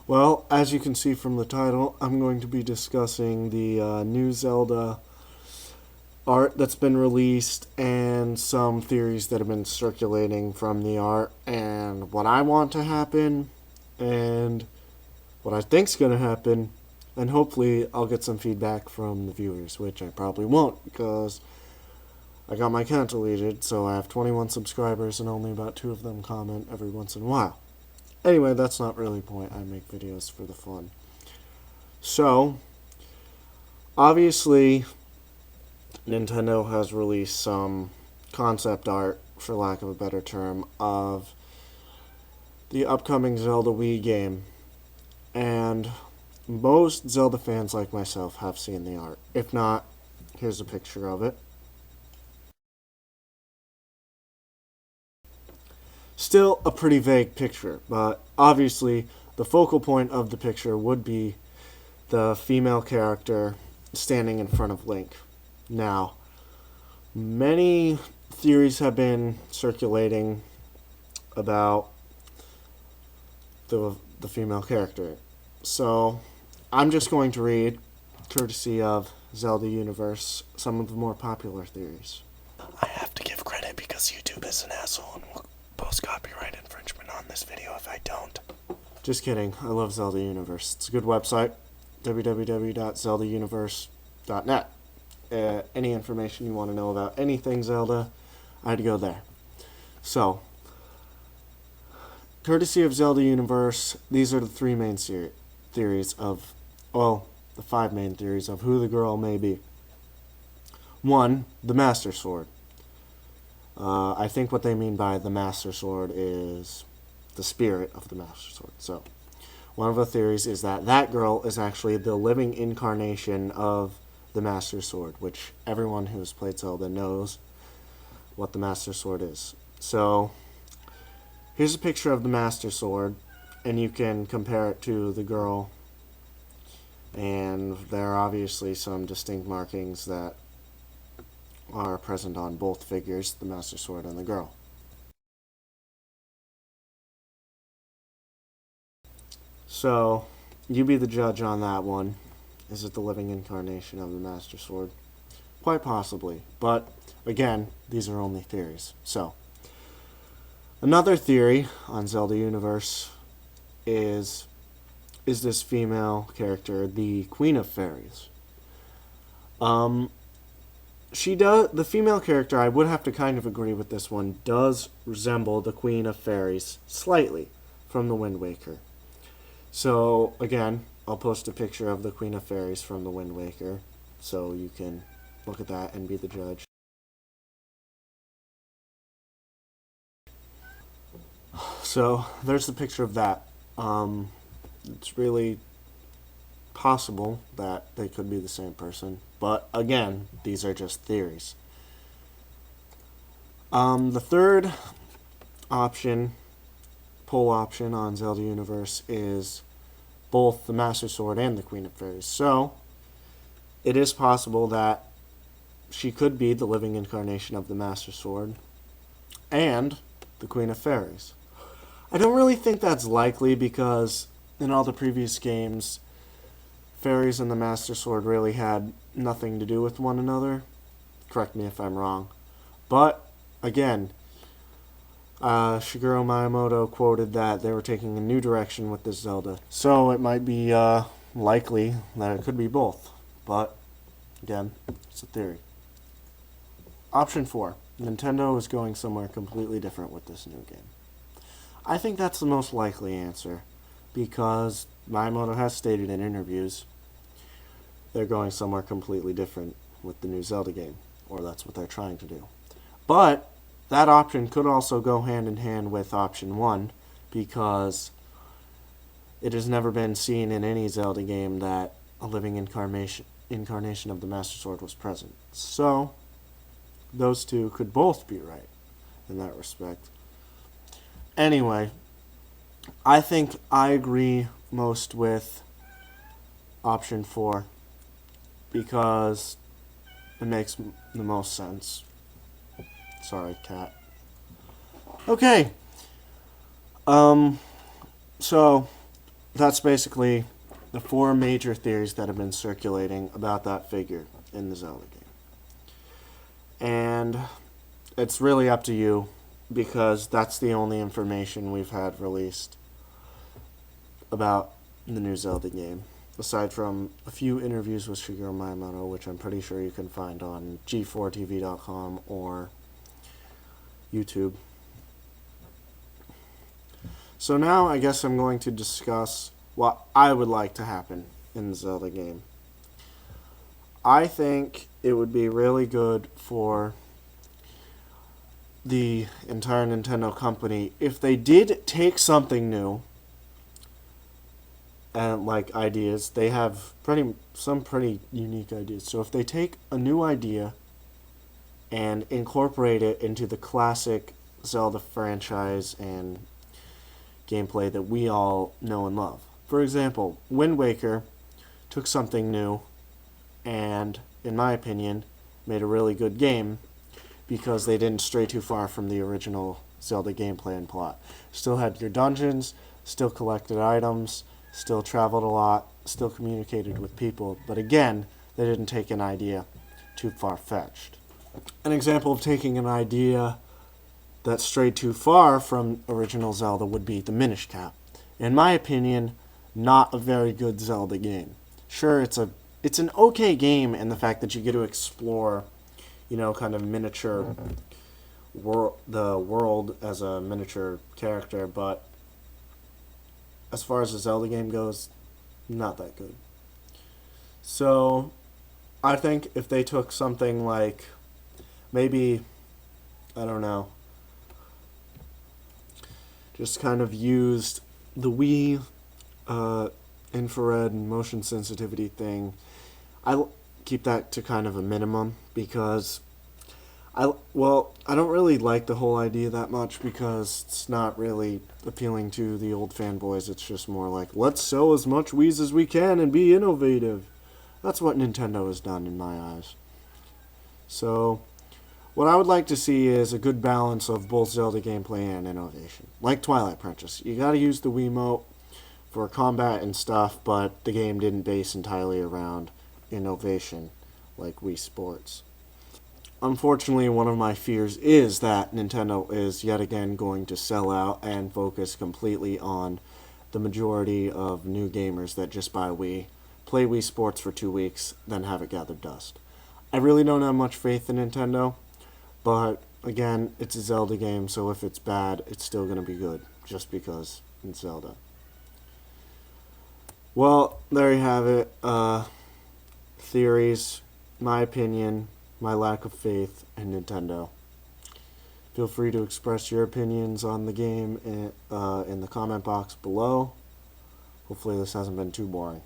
Well, as you can see from the title, I'm going to be discussing the new Zelda art that's been released and some theories that have been circulating from the art and what I want to happen and what I think's going to happen, and hopefully I'll get some feedback from the viewers, which I probably won't because I got my account deleted, so I have 21 subscribers and only about 2 of them comment every once in a while. Anyway, that's not really the point. I make videos for the fun. So, obviously, Nintendo has released some concept art, for lack of a better term, of the upcoming Zelda Wii game. And most Zelda fans like myself have seen the art. If not, here's a picture of it. Still a pretty vague picture, but obviously the focal point of the picture would be the female character standing in front of Link. Now, many theories have been circulating about the female character. So, I'm just going to read, courtesy of Zelda Universe, some of the more popular theories. I have to give credit because YouTube is an asshole and will post copyright infringement on this video if I don't. Just kidding. I love Zelda Universe. It's a good website. www.zeldauniverse.net. Any information you want to know about anything Zelda, I'd go there. So, courtesy of Zelda Universe, these are the 3 main theories of, well, the 5 main theories of who the girl may be. 1, the Master Sword. I think what they mean by the Master Sword is the spirit of the Master Sword. So, one of the theories is that that girl is actually the living incarnation of the Master Sword, which everyone who has played Zelda knows what the Master Sword is. So, here's a picture of the Master Sword, and you can compare it to the girl, and there are obviously some distinct markings that are present on both figures, the Master Sword and the girl. So, you be the judge on that one. Is it the living incarnation of the Master Sword? Quite possibly, but again, these are only theories. So, another theory on Zelda Universe is this female character the Queen of Fairies? The female character, I would have to kind of agree with this one, does resemble the Queen of Fairies slightly from the Wind Waker. So, again, I'll post a picture of the Queen of Fairies from the Wind Waker, so you can look at that and be the judge. So, there's the picture of that. It's really possible that they could be the same person, but again, these are just theories. The third option, poll option on Zelda Universe is both the Master Sword and the Queen of Fairies. So, it is possible that she could be the living incarnation of the Master Sword and the Queen of Fairies. I don't really think that's likely because in all the previous games, fairies and the Master Sword really had nothing to do with one another. Correct me if I'm wrong. But, again, Shigeru Miyamoto quoted that they were taking a new direction with this Zelda. So it might be likely that it could be both. But, again, it's a theory. Option 4. Nintendo is going somewhere completely different with this new game. I think that's the most likely answer because Miyamoto has stated in interviews they're going somewhere completely different with the new Zelda game, or that's what they're trying to do. But that option could also go hand in hand with option 1 because it has never been seen in any Zelda game that a living incarnation of the Master Sword was present. So, those two could both be right in that respect. Anyway, I think I agree most with option 4 because it makes the most sense. Sorry, cat. Okay. So, that's basically the 4 major theories that have been circulating about that figure in the Zelda game. And it's really up to you, because that's the only information we've had released about the new Zelda game, aside from a few interviews with Shigeru Miyamoto, which I'm pretty sure you can find on g4tv.com or YouTube. So now I guess I'm going to discuss what I would like to happen in the Zelda game. I think it would be really good for the entire Nintendo company if they did take something new and like ideas. They have some pretty unique ideas. So if they take a new idea and incorporate it into the classic Zelda franchise and gameplay that we all know and love. For example, Wind Waker took something new and, in my opinion, made a really good game because they didn't stray too far from the original Zelda gameplay and plot. Still had your dungeons, still collected items, still traveled a lot, still communicated with people, but again, they didn't take an idea too far-fetched. An example of taking an idea that strayed too far from original Zelda would be the Minish Cap. In my opinion, not a very good Zelda game. Sure, it's an okay game in the fact that you get to explore, kind of miniature the world as a miniature character, but as far as the Zelda game goes, not that good. So, I think if they took something like, maybe, I don't know, just kind of used the Wii infrared and motion sensitivity thing, I keep that to kind of a minimum because I don't really like the whole idea that much because it's not really appealing to the old fanboys. It's just more like, let's sell as much Wiis as we can and be innovative. That's what Nintendo has done in my eyes. So, what I would like to see is a good balance of both Zelda gameplay and innovation. Like Twilight Princess. You gotta use the Wiimote for combat and stuff, but the game didn't base entirely around innovation like Wii Sports. Unfortunately, one of my fears is that Nintendo is yet again going to sell out and focus completely on the majority of new gamers that just buy Wii, play Wii Sports for 2 weeks, then have it gather dust. I really don't have much faith in Nintendo, but again, it's a Zelda game, so if it's bad, it's still going to be good, just because it's Zelda. Well, there you have it. Theories, my opinion, my lack of faith in Nintendo. Feel free to express your opinions on the game in the comment box below. Hopefully this hasn't been too boring.